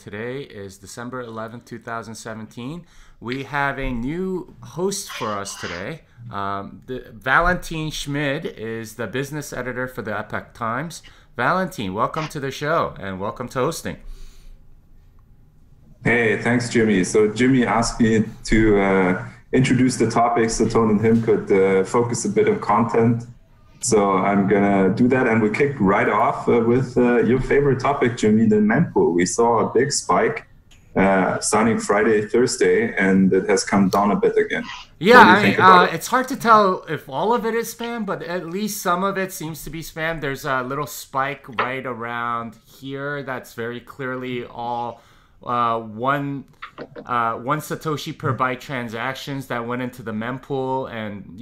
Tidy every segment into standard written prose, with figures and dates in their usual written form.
today is December 11th, 2017. We have a new host for us today. Valentin Schmid is the business editor for the Epoch Times. Valentin, welcome to the show and welcome to hosting. Hey, thanks, Jimmy. So Jimmy asked me to introduce the topics so Tone and him could focus a bit on content. So I'm going to do that, and we kick right off with your favorite topic, Jimmy, the mempool. We saw a big spike starting Friday, Thursday, and it has come down a bit again. Yeah, it's hard to tell if all of it is spam, but at least some of it seems to be spam. There's a little spike right around here that's very clearly all one Satoshi per byte transactions that went into the mempool, and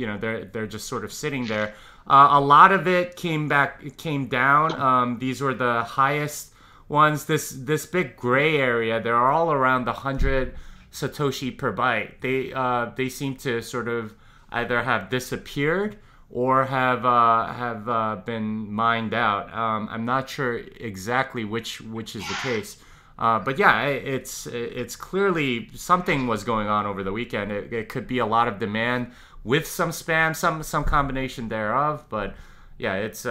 they're just sort of sitting there. A lot of it came down. These were the highest ones. This big gray area, they're all around the 100 Satoshi per byte. They seem to sort of either have disappeared or have been mined out. I'm not sure exactly which is the case. But yeah, it's clearly something was going on over the weekend. It could be a lot of demand with some spam, some combination thereof. But yeah, it's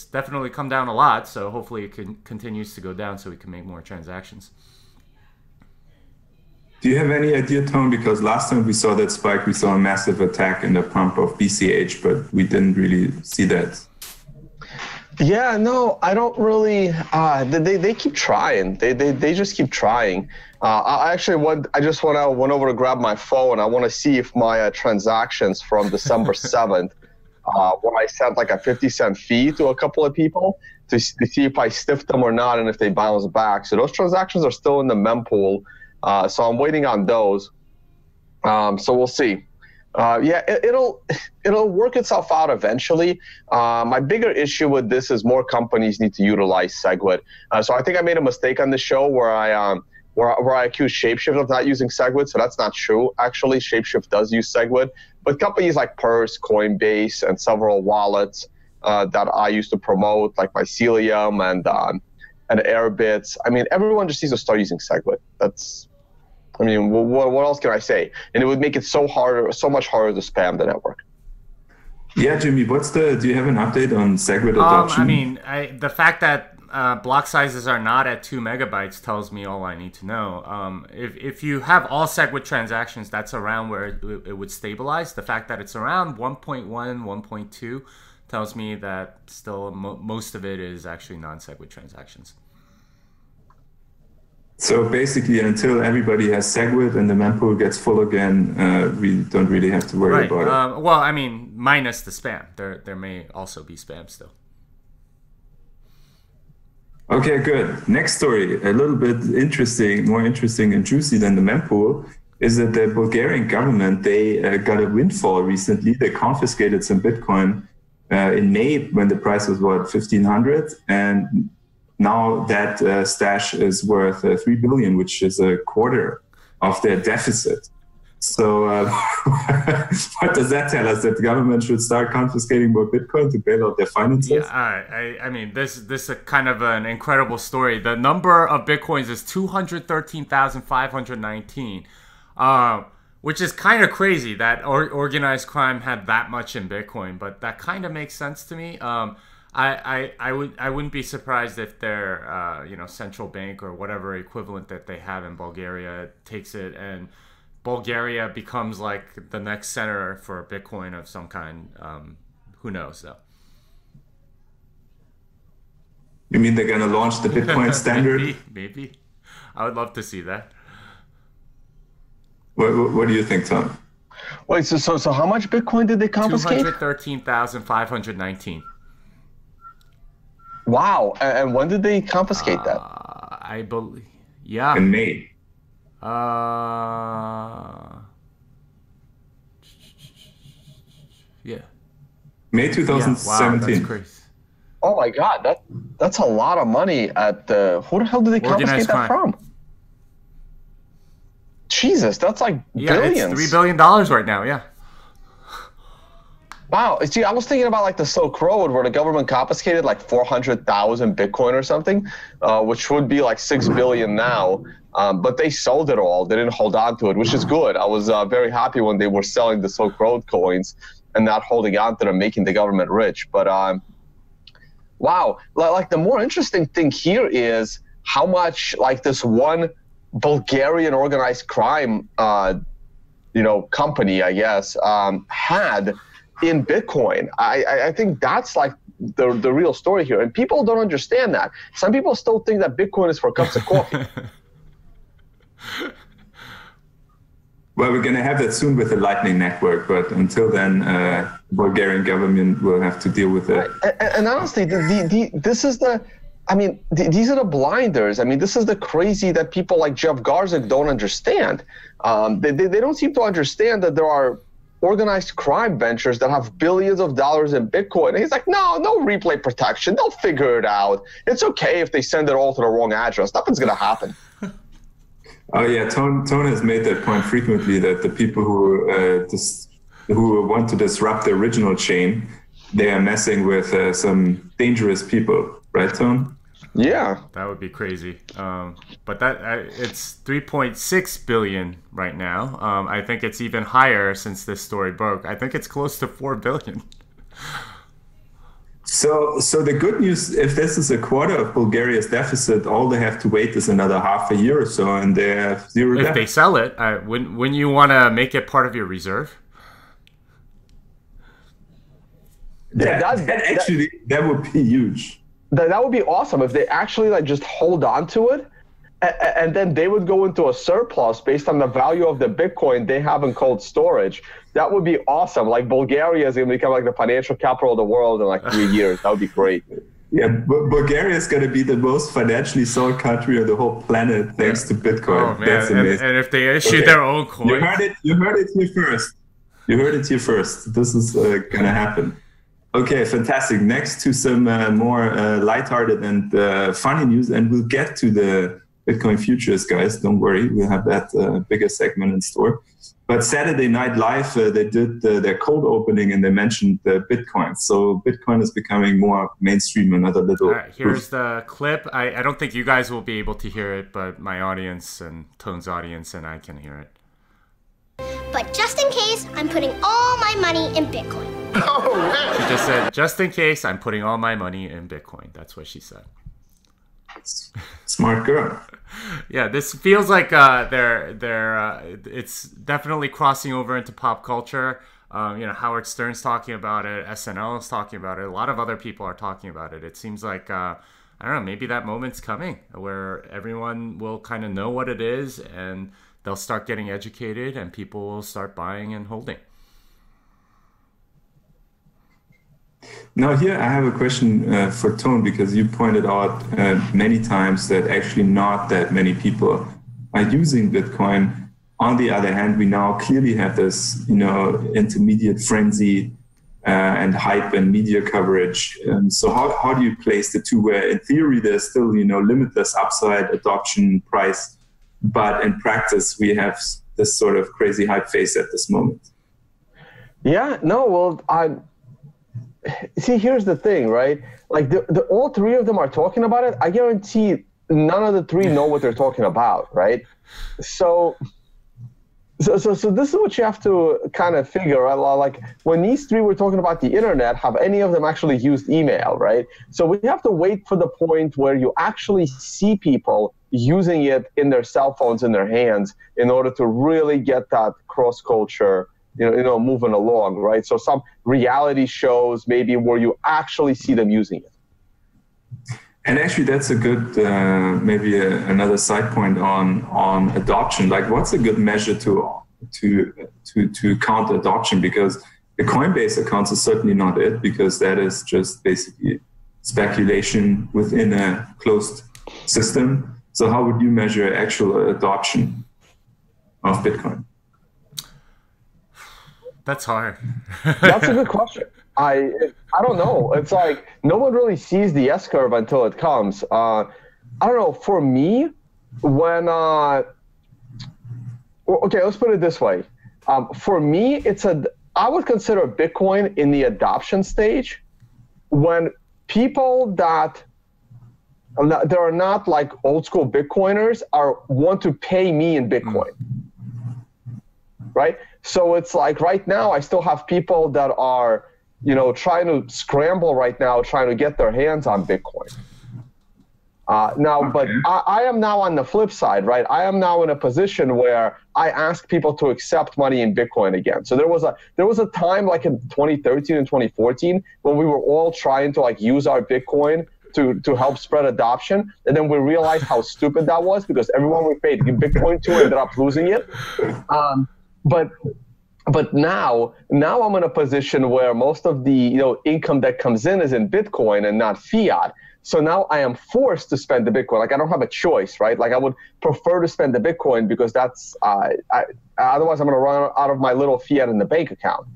definitely come down a lot. So hopefully it continues to go down so we can make more transactions. Do you have any idea, Tone? Because last time we saw that spike, we saw a massive attack in the pump of BCH, but we didn't really see that. Yeah, no, I don't really. They keep trying. They just keep trying. I just went over to grab my phone. I want to see if my transactions from December 7th, when I sent like a 50-cent fee to a couple of people to see if I stiffed them or not and if they bounce back. So those transactions are still in the mempool. So I'm waiting on those. So we'll see. Yeah, it'll work itself out eventually. My bigger issue with this is more companies need to utilize SegWit. So I think I made a mistake on the show where I accused Shapeshift of not using SegWit. So that's not true. Actually, Shapeshift does use SegWit, but companies like Purse, Coinbase, and several wallets that I used to promote, like Mycelium and Airbits. I mean, everyone just needs to start using SegWit. I mean, what else can I say? And it would make it so much harder to spam the network. Yeah, Jimmy, do you have an update on SegWit adoption? I mean, the fact that block sizes are not at 2 megabytes tells me all I need to know. If you have all SegWit transactions, that's around where it would stabilize. The fact that it's around 1.1, 1.2 tells me that still most of it is actually non-SegWit transactions. So basically, until everybody has SegWit and the mempool gets full again, we don't really have to worry about it. Well, I mean, minus the spam. There may also be spam still. Okay, good. Next story, a little bit more interesting and juicy than the mempool, is that the Bulgarian government, they got a windfall recently. They confiscated some Bitcoin in May when the price was, 1,500, and now that stash is worth $3 billion, which is a quarter of their deficit. So what does that tell us? That the government should start confiscating more Bitcoin to bail out their finances? Yeah, I mean, this is a kind of an incredible story. The number of Bitcoins is 213,519, which is kind of crazy that organized crime had that much in Bitcoin, but that kind of makes sense to me. I wouldn't be surprised if their central bank or whatever equivalent that they have in Bulgaria takes it and Bulgaria becomes like the next center for Bitcoin of some kind. Who knows though? You mean they're gonna launch the Bitcoin standard? Maybe. I would love to see that. What do you think, Tom? Wait, so how much Bitcoin did they confiscate? 213,519. Wow, and when did they confiscate that? I believe, yeah. In May. Yeah. May 2017. Wow, that's crazy. Oh my God, that's a lot of money. Who the hell did they confiscate that from? Jesus, that's like billions. It's $3 billion right now. Yeah. Wow. See, I was thinking about like the Silk Road where the government confiscated like 400,000 Bitcoin or something, which would be like 6 billion now. But they sold it all. They didn't hold on to it, which is good. I was very happy when they were selling the Silk Road coins and not holding on to them, making the government rich. But wow, like the more interesting thing here is how much like this one Bulgarian organized crime, company, I guess, had in Bitcoin. I think that's like the real story here. And people don't understand that. Some people still think that Bitcoin is for cups of coffee. Well, we're going to have that soon with the Lightning Network, but until then, the Bulgarian government will have to deal with it. And honestly, this is these are the blinders. I mean, this is the crazy that people like Jeff Garzik don't understand. They don't seem to understand that there are organized crime ventures that have billions of dollars in Bitcoin. And he's like, no replay protection. They'll figure it out. It's okay if they send it all to the wrong address. Nothing's going to happen. Oh yeah, Tone has made that point frequently, that the people who want to disrupt the original chain, they are messing with some dangerous people, right, Tone? Yeah, that would be crazy. But it's 3.6 billion right now. I think it's even higher since this story broke. I think it's close to 4 billion. So the good news, if this is a quarter of Bulgaria's deficit, all they have to wait is another half a year or so, and they have zero debt. If they sell it, wouldn't you want to make it part of your reserve? Yeah, that would be huge. That would be awesome if they actually like just hold on to it, and then they would go into a surplus based on the value of the Bitcoin they have in cold storage. That would be awesome. Like Bulgaria is going to become like the financial capital of the world in like 3 years. That would be great. Yeah, Bulgaria is going to be the most financially sound country on the whole planet thanks to Bitcoin. Oh man! That's amazing. And if they issue their own coin, you heard it here first. You heard it here first. This is going to happen. Okay, fantastic. Next to some more lighthearted and funny news, and we'll get to the Bitcoin futures, guys. Don't worry, we'll have that bigger segment in store. But Saturday Night Live, they did their cold opening and they mentioned Bitcoin. So Bitcoin is becoming more mainstream. Another little. All right, here's the clip. I don't think you guys will be able to hear it, but my audience and Tone's audience and I can hear it. But just in case, I'm putting all my money in Bitcoin. Oh, man. She just said, just in case, I'm putting all my money in Bitcoin. That's what she said. Smart girl. Yeah, this feels like it's definitely crossing over into pop culture. Howard Stern's talking about it. SNL is talking about it. A lot of other people are talking about it. It seems like, I don't know, maybe that moment's coming where everyone will kind of know what it is and they'll start getting educated and people will start buying and holding. Now here I have a question for Tone, because you pointed out many times that actually not that many people are using Bitcoin. On the other hand, we now clearly have this, intermediate frenzy and hype and media coverage. So how do you place the two, where in theory there's still, limitless upside, adoption, price, but in practice we have this sort of crazy hype phase at this moment? Yeah, no, well, see, here's the thing, right? Like the all three of them are talking about it. I guarantee none of the three know what they're talking about, right? So this is what you have to kind of figure out. Like when these three were talking about the internet, have any of them actually used email, right? So we have to wait for the point where you actually see people using it in their cell phones, in their hands, in order to really get that cross-culture moving along, right? So some reality shows maybe where you actually see them using it. And actually, that's a good, maybe another side point on adoption. Like, what's a good measure to count adoption? Because the Coinbase accounts is certainly not it, because that is just basically speculation within a closed system. So how would you measure actual adoption of Bitcoin? That's hard. That's a good question. I don't know. It's like no one really sees the S curve until it comes. I don't know. For me, when okay, let's put it this way. For me, it's I would consider Bitcoin in the adoption stage when people that are not like old school Bitcoiners want to pay me in Bitcoin, right? So it's like right now I still have people that are, trying to scramble right now, trying to get their hands on Bitcoin. But I am now on the flip side, right? I am now in a position where I ask people to accept money in Bitcoin again. So there was a time like in 2013 and 2014 when we were all trying to like use our Bitcoin to help spread adoption, and then we realized how stupid that was because everyone we paid Bitcoin to ended up losing it. But now I'm in a position where most of the income that comes in is in Bitcoin and not fiat. So now I am forced to spend the Bitcoin. Like I don't have a choice, right? Like I would prefer to spend the Bitcoin because that's otherwise I'm going to run out of my little fiat in the bank account.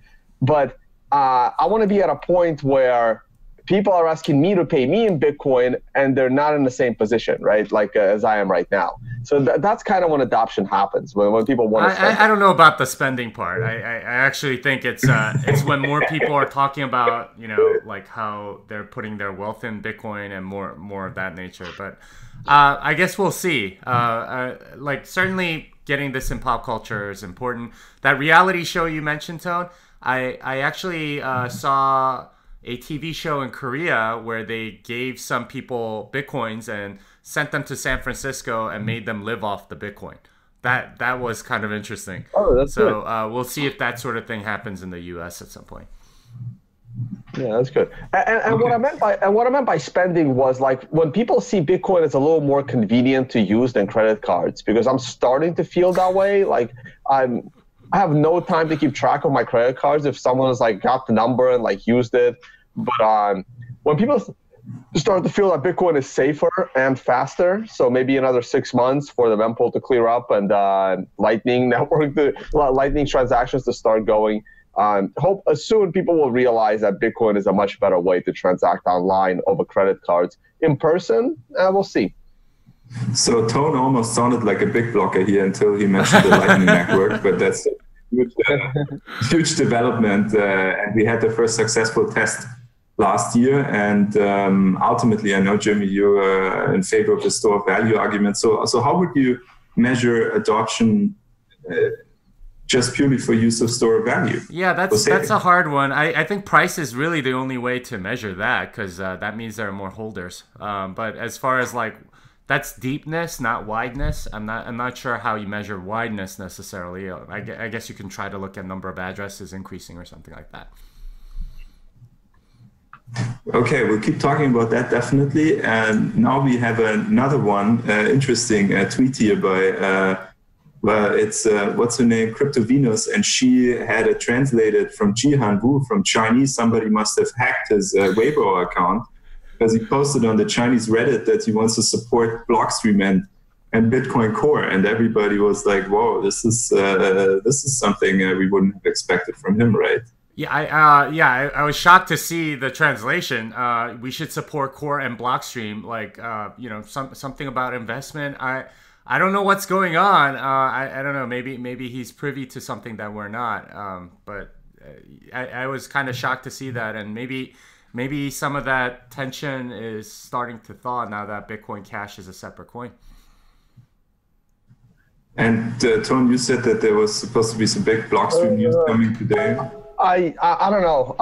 But I want to be at a point where people are asking me to pay me in Bitcoin and they're not in the same position, right? Like as I am right now. So that's kind of when adoption happens, when people want to spend. I don't know about the spending part. I actually think it's when more people are talking about, like how they're putting their wealth in Bitcoin and more of that nature. But I guess we'll see. Like certainly getting this in pop culture is important. That reality show you mentioned, Tone, I actually saw a TV show in Korea where they gave some people Bitcoins and sent them to San Francisco and made them live off the Bitcoin. That was kind of interesting. Oh, that's good. We'll see if that sort of thing happens in the U.S. at some point. Yeah, that's good. And what I meant by spending was like when people see Bitcoin as a little more convenient to use than credit cards, because I'm starting to feel that way. Like I have no time to keep track of my credit cards if someone has like got the number and like used it. But when people start to feel that Bitcoin is safer and faster, so maybe another 6 months for the mempool to clear up and Lightning transactions to start going. Hope soon people will realize that Bitcoin is a much better way to transact online over credit cards. In person, we'll see. So Tone almost sounded like a big blocker here until he mentioned the Lightning Network, but that's a huge development. And we had the first successful test last year. And ultimately, I know, Jimmy, you're in favor of the store of value argument. So how would you measure adoption just purely for use of store of value? Yeah, that's a hard one. I think price is really the only way to measure that because that means there are more holders. But as far as like, that's deepness, not wideness. I'm not sure how you measure wideness necessarily. I guess you can try to look at number of addresses increasing or something like that. Okay, we'll keep talking about that definitely. And now we have another one, interesting tweet here by, it's what's her name, Crypto Venus, and she had it translated from Jihan Wu from Chinese. Somebody must have hacked his Weibo account because he posted on the Chinese Reddit that he wants to support Blockstream and Bitcoin Core, and everybody was like, "Whoa, this is something we wouldn't have expected from him, right?" Yeah, I was shocked to see the translation. We should support Core and Blockstream. Like, something about investment. I don't know what's going on. I don't know. Maybe he's privy to something that we're not. But I was kind of shocked to see that, and maybe some of that tension is starting to thaw now that Bitcoin Cash is a separate coin. And Tone, you said that there was supposed to be some big Blockstream news coming today. I don't know.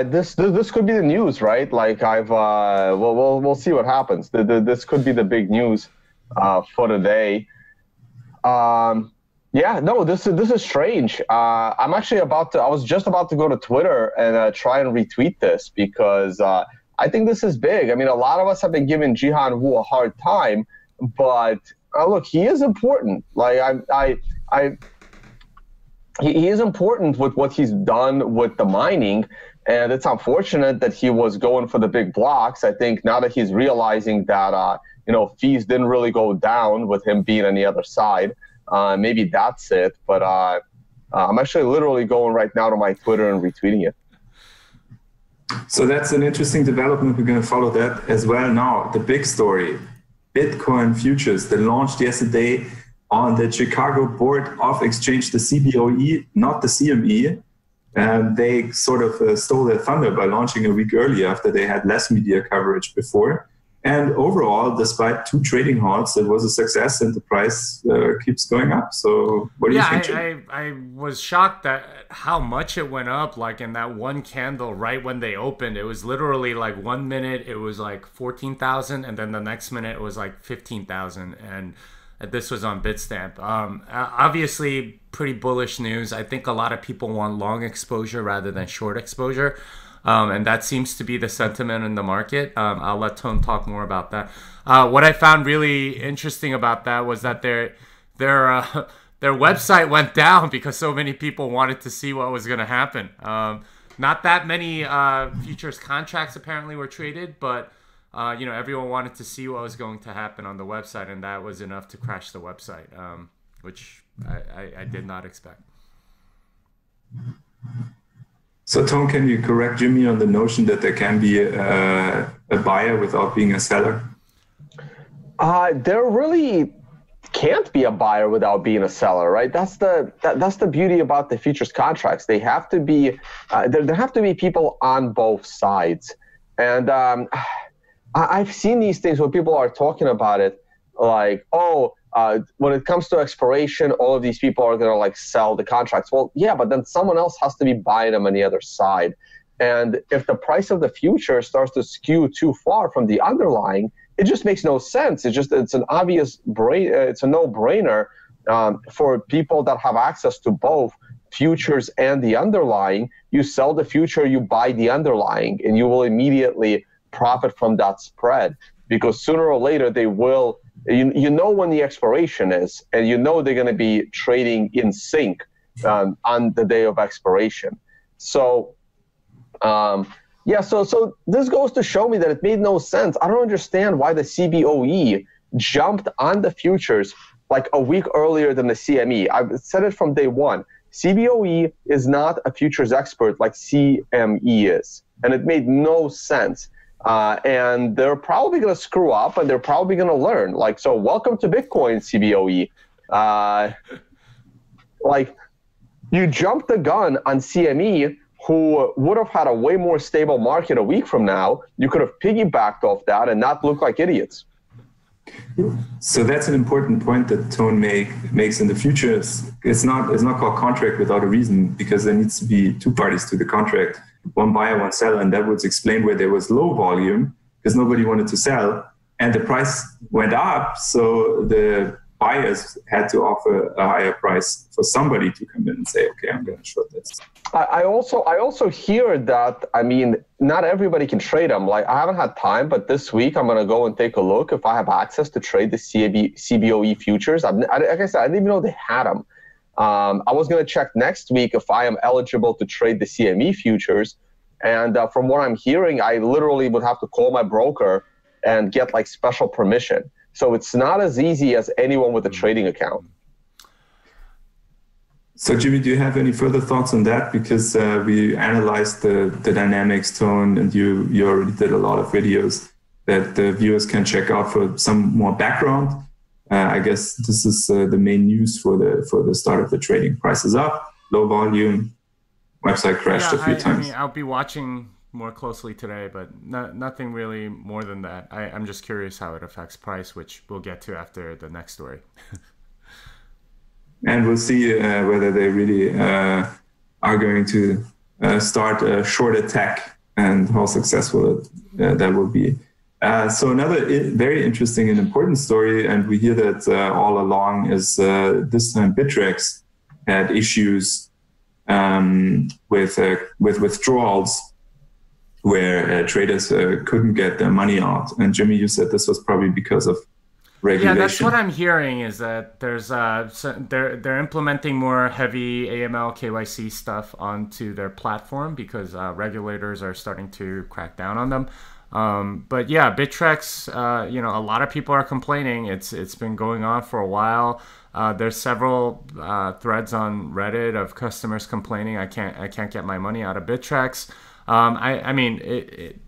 This could be the news, right? Like we'll see what happens. This could be the big news for today. Yeah, no, this is strange. I was just about to go to Twitter and try and retweet this because I think this is big. I mean, a lot of us have been giving Jihan Wu a hard time, but look, he is important. Like he is important with what he's done with the mining, and it's unfortunate that he was going for the big blocks. I think now that he's realizing that fees didn't really go down with him being on the other side, maybe that's it. But I'm actually literally going right now to my Twitter and retweeting it. So that's an interesting development. We're going to follow that as well. Now, the big story, Bitcoin futures, they launched yesterday on the Chicago Board of Exchange, the CBOE, not the CME. they sort of stole their thunder by launching a week early after they had less media coverage before. And overall, despite 2 trading halts, it was a success, and the price keeps going up. So what do you think, Jim? I was shocked at how much it went up, like in that one candle right when they opened. It was literally like 1 minute, it was like 14,000, and then the next minute it was like 15,000. And this was on Bitstamp. Obviously, pretty bullish news. I think a lot of people want long exposure rather than short exposure. And that seems to be the sentiment in the market. I'll let Tone talk more about that. What I found really interesting about that was that their website went down because so many people wanted to see what was going to happen. Not that many futures contracts apparently were traded, but everyone wanted to see what was going to happen on the website, and that was enough to crash the website, which I did not expect. So, Tom, can you correct Jimmy on the notion that there can be a buyer without being a seller? There really can't be a buyer without being a seller, right? That's the beauty about the futures contracts. They have to be there have to be people on both sides, and I've seen these things where people are talking about it like, when it comes to expiration, all of these people are going to like sell the contracts. Well, yeah, but then someone else has to be buying them on the other side. And if the price of the future starts to skew too far from the underlying, it just makes no sense. It's an obvious it's a no-brainer for people that have access to both futures and the underlying. You sell the future, you buy the underlying, and you will immediately profit from that spread, because sooner or later they will. You know when the expiration is, and you know they're going to be trading in sync on the day of expiration. So, so this goes to show me that it made no sense. I don't understand why the CBOE jumped on the futures like a week earlier than the CME. I've said it from day one. CBOE is not a futures expert like CME is, and it made no sense. And they're probably going to screw up, and they're probably going to learn. Like, so welcome to Bitcoin, CBOE. You jumped the gun on CME, who would have had a way more stable market a week from now. You could have piggybacked off that and not look like idiots. So that's an important point that Tone makes in the future. It's not called contract without a reason, because there needs to be 2 parties to the contract. One buyer, one seller, and that would explain where there was low volume because nobody wanted to sell, and the price went up, so the buyers had to offer a higher price for somebody to come in and say, okay, I'm going to short this. I also hear that, not everybody can trade them. Like, I haven't had time, but this week I'm going to go and take a look if I have access to trade the CBOE futures. Like I said, I didn't even know they had them. I was going to check next week if I am eligible to trade the CME futures. And from what I'm hearing, I literally would have to call my broker and get like special permission. So it's not as easy as anyone with a trading account. So Jimmy, do you have any further thoughts on that? Because we analyzed the dynamics, Tone, and you already did a lot of videos that the viewers can check out for some more background. I guess this is the main news for the start of the trading. Prices up, low volume, website crashed a few times. I'll be watching more closely today, but nothing really more than that. I'm just curious how it affects price, which we'll get to after the next story. And we'll see whether they really are going to start a short attack and how successful that will be. So another very interesting and important story, and we hear that all along, is this time Bittrex had issues with withdrawals where traders couldn't get their money out. And Jimmy, you said this was probably because of regulation. Yeah, that's what I'm hearing, is that there's they're implementing more heavy AML KYC stuff onto their platform because regulators are starting to crack down on them. But yeah, Bittrex, a lot of people are complaining. It's been going on for a while. There's several threads on Reddit of customers complaining, I can't get my money out of Bittrex.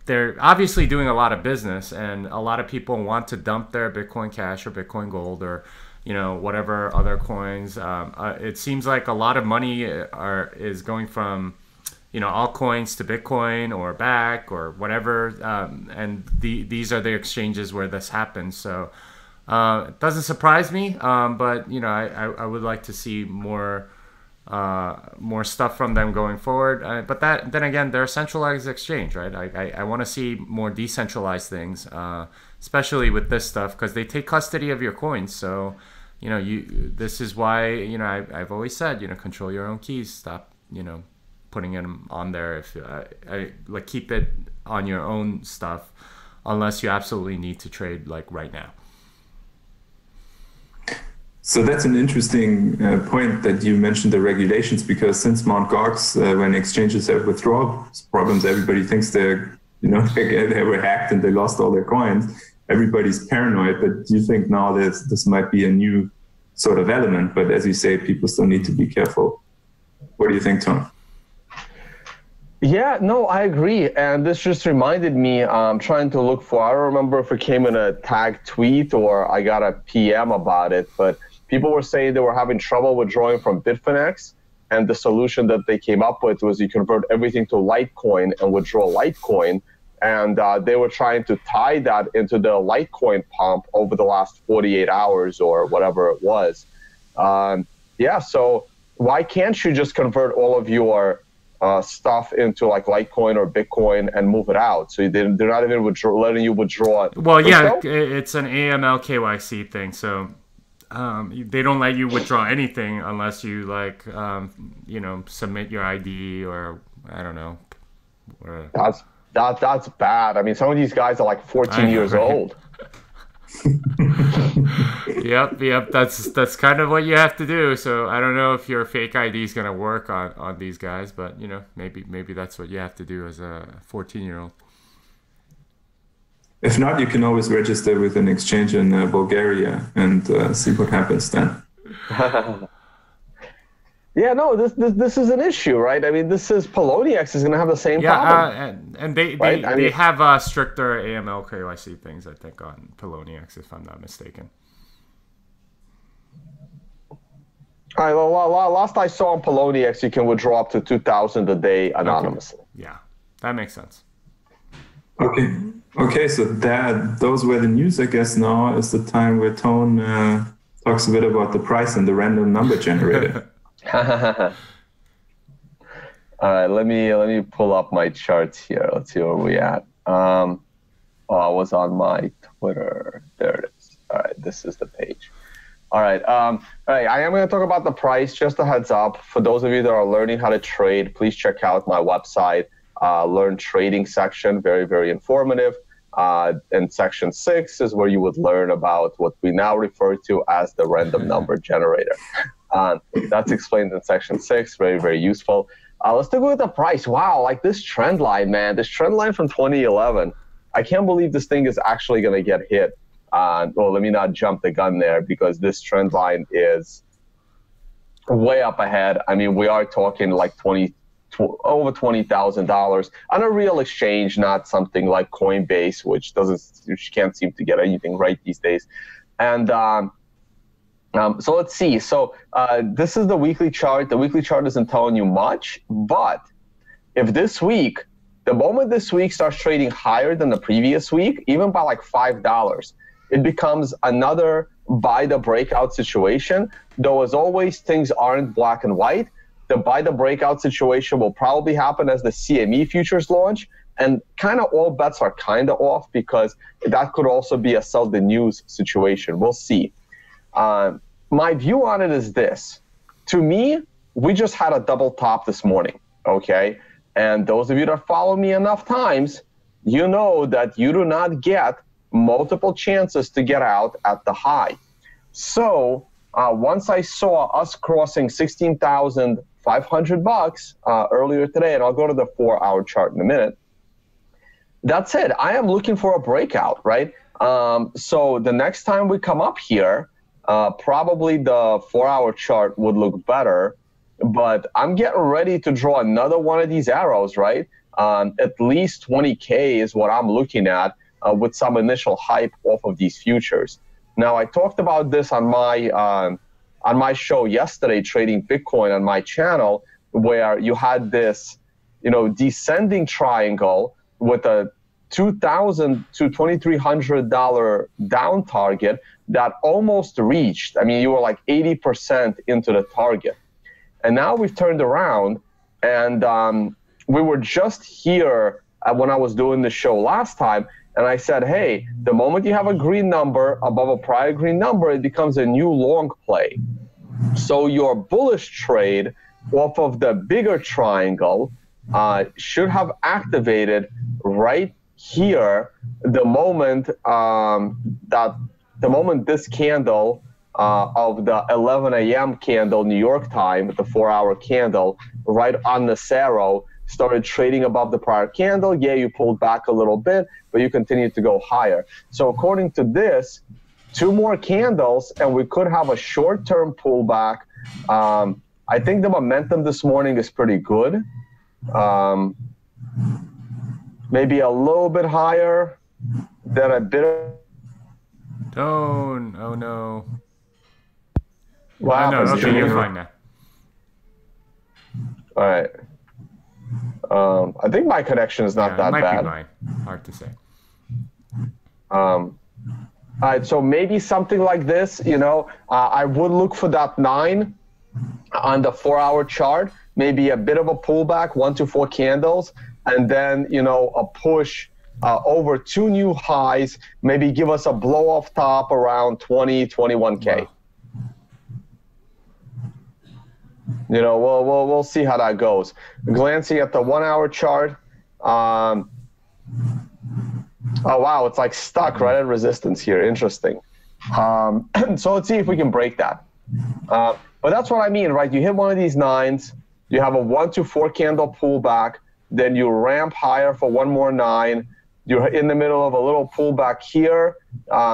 They're obviously doing a lot of business, and a lot of people want to dump their Bitcoin Cash or Bitcoin Gold or whatever other coins. It seems like a lot of money is going from altcoins to Bitcoin or back or whatever, and these are the exchanges where this happens. So it doesn't surprise me, but I would like to see more stuff from them going forward. But then again, they're a centralized exchange, right? I want to see more decentralized things, especially with this stuff, because they take custody of your coins. So this is why I've always said control your own keys. Stop putting them on there. If like keep it on your own stuff, unless you absolutely need to trade like right now. So that's an interesting point that you mentioned the regulations, because since Mt. Gox, when exchanges have withdrawal problems, everybody thinks they were hacked and they lost all their coins. Everybody's paranoid, but do you think now this might be a new sort of element? But as you say, people still need to be careful. What do you think, Tom? Yeah, no, I agree. And this just reminded me, I'm trying to look for, I don't remember if it came in a tag tweet or I got a PM about it, but people were saying they were having trouble withdrawing from Bitfinex. And the solution that they came up with was you convert everything to Litecoin and withdraw Litecoin. And they were trying to tie that into the Litecoin pump over the last 48 hours or whatever it was. So why can't you just convert all of your stuff into like Litecoin or Bitcoin and move it out? So they're not even letting you withdraw it. Well, yeah, it's an AML KYC thing. So they don't let you withdraw anything unless you submit your ID or I don't know. That's bad. I mean, some of these guys are like 14 years old. Yep. That's kind of what you have to do. So I don't know if your fake ID is gonna work on these guys, but maybe that's what you have to do as a 14-year-old. If not, you can always register with an exchange in Bulgaria and see what happens then. Yeah, no, this is an issue, right? I mean, Poloniex is going to have the same problem. And they have stricter AML KYC things, I think, on Poloniex, if I'm not mistaken. All right, well, last I saw on Poloniex, you can withdraw up to 2,000 a day anonymously. Okay. Yeah, that makes sense. Okay, so those were the news. I guess now is the time where Tone talks a bit about the price and the random number generator. All right, let me pull up my charts here. Let's see where we at. I was on my Twitter. There it is. All right, this is the page. All right. I am going to talk about the price. Just a heads up for those of you that are learning how to trade. Please check out my website. Learn trading section, very, very informative. And section 6 is where you would learn about what we now refer to as the random number generator. That's explained in section 6, very, very useful. Let's take a look at the price. Wow, like this trend line, man, this trend line from 2011. I can't believe this thing is actually going to get hit. Well, let me not jump the gun there because this trend line is way up ahead. I mean, we are talking like over $20,000 on a real exchange, not something like Coinbase, which can't seem to get anything right these days. And so let's see. So this is the weekly chart. The weekly chart isn't telling you much, but if the moment this week starts trading higher than the previous week, even by like $5, it becomes another buy the breakout situation. Though as always, things aren't black and white. The buy the breakout situation will probably happen as the CME futures launch, and kind of all bets are kind of off because that could also be a sell the news situation. We'll see. My view on it is this. To me, we just had a double top this morning, okay? And those of you that follow me enough times, you know that you do not get multiple chances to get out at the high. So once I saw us crossing 16,500 bucks earlier today, and I'll go to the 4-hour chart in a minute, that's it. I am looking for a breakout, right? So the next time we come up here, probably the 4-hour chart would look better, but I'm getting ready to draw another one of these arrows, right? At least 20K is what I'm looking at with some initial hype off of these futures. Now, I talked about this on my show yesterday, Trading Bitcoin on my channel, where you had this descending triangle with a $2,000 to $2,300 down target that almost reached. I mean, you were like 80% into the target. And now we've turned around, and we were just here when I was doing the show last time, and I said, hey, the moment you have a green number above a prior green number, it becomes a new long play. So your bullish trade off of the bigger triangle should have activated right here the moment this candle of the 11 a.m. candle New York time, the 4-hour candle, right on the arrow, started trading above the prior candle. Yeah, you pulled back a little bit, but you continued to go higher. So according to this, 2 more candles, and we could have a short-term pullback. I think the momentum this morning is pretty good. Maybe a little bit higher than a bit of... Don't. Oh, no. Wow. No, okay, you're fine now. All right. I think my connection is not that bad. It might be mine. Hard to say. All right, so maybe something like this, I would look for that 9 on the 4-hour chart, maybe a bit of a pullback, 1 to 4 candles, and then, a push over 2 new highs, maybe give us a blow off top around 20, 21K. Wow. We'll see how that goes. Glancing at the 1-hour chart, oh wow, it's like stuck right at resistance here. Interesting. So let's see if we can break that. But that's what I mean, right? You hit one of these 9s, you have a 1 to 4 candle pullback, then you ramp higher for 1 more 9. You're in the middle of a little pullback here.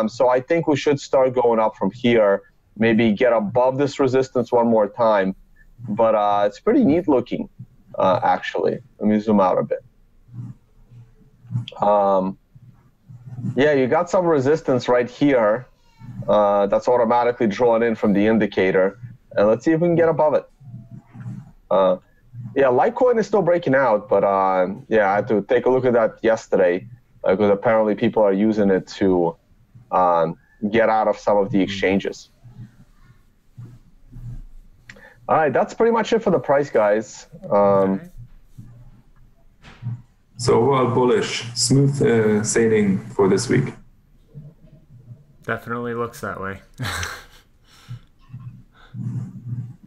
So I think we should start going up from here, maybe get above this resistance 1 more time. But it's pretty neat looking, actually. Let me zoom out a bit. Yeah, you got some resistance right here that's automatically drawn in from the indicator. And let's see if we can get above it. Yeah, Litecoin is still breaking out, but yeah, I had to take a look at that yesterday because apparently people are using it to get out of some of the exchanges. All right, that's pretty much it for the price, guys. So overall bullish, smooth sailing for this week. Definitely looks that way.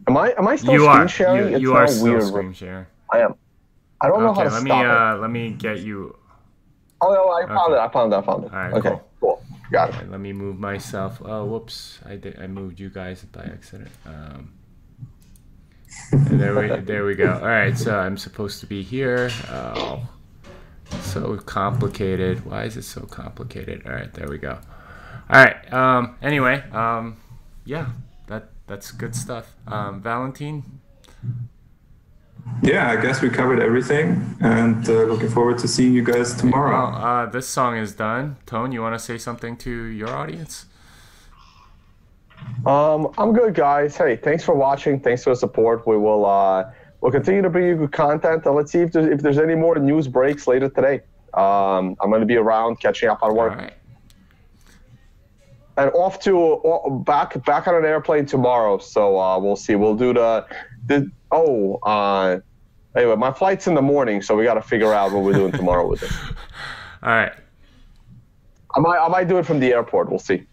Am I still screen sharing? You are still screen sharing. I am. I don't know how to stop it. Let me get you. Oh, no, I found it. I found it. All right, okay, cool. Got it. Right, let me move myself. Oh, whoops! I moved you guys by accident. There we go. All right, so I'm supposed to be here. Oh, so complicated. Why is it so complicated? All right, there we go. All right. Anyway, yeah, that's good stuff. Valentine. Yeah, I guess we covered everything, and looking forward to seeing you guys tomorrow. Well, this song is done. Tone, you want to say something to your audience? I'm good, guys. Hey, thanks for watching. Thanks for the support. We will we'll continue to bring you good content, and let's see if there's any more news breaks later today. I'm going to be around catching up on work. All right. And off to back on an airplane tomorrow. So we'll see. We'll do anyway, my flight's in the morning, so we got to figure out what we're doing tomorrow with it. All right. I might do it from the airport. We'll see.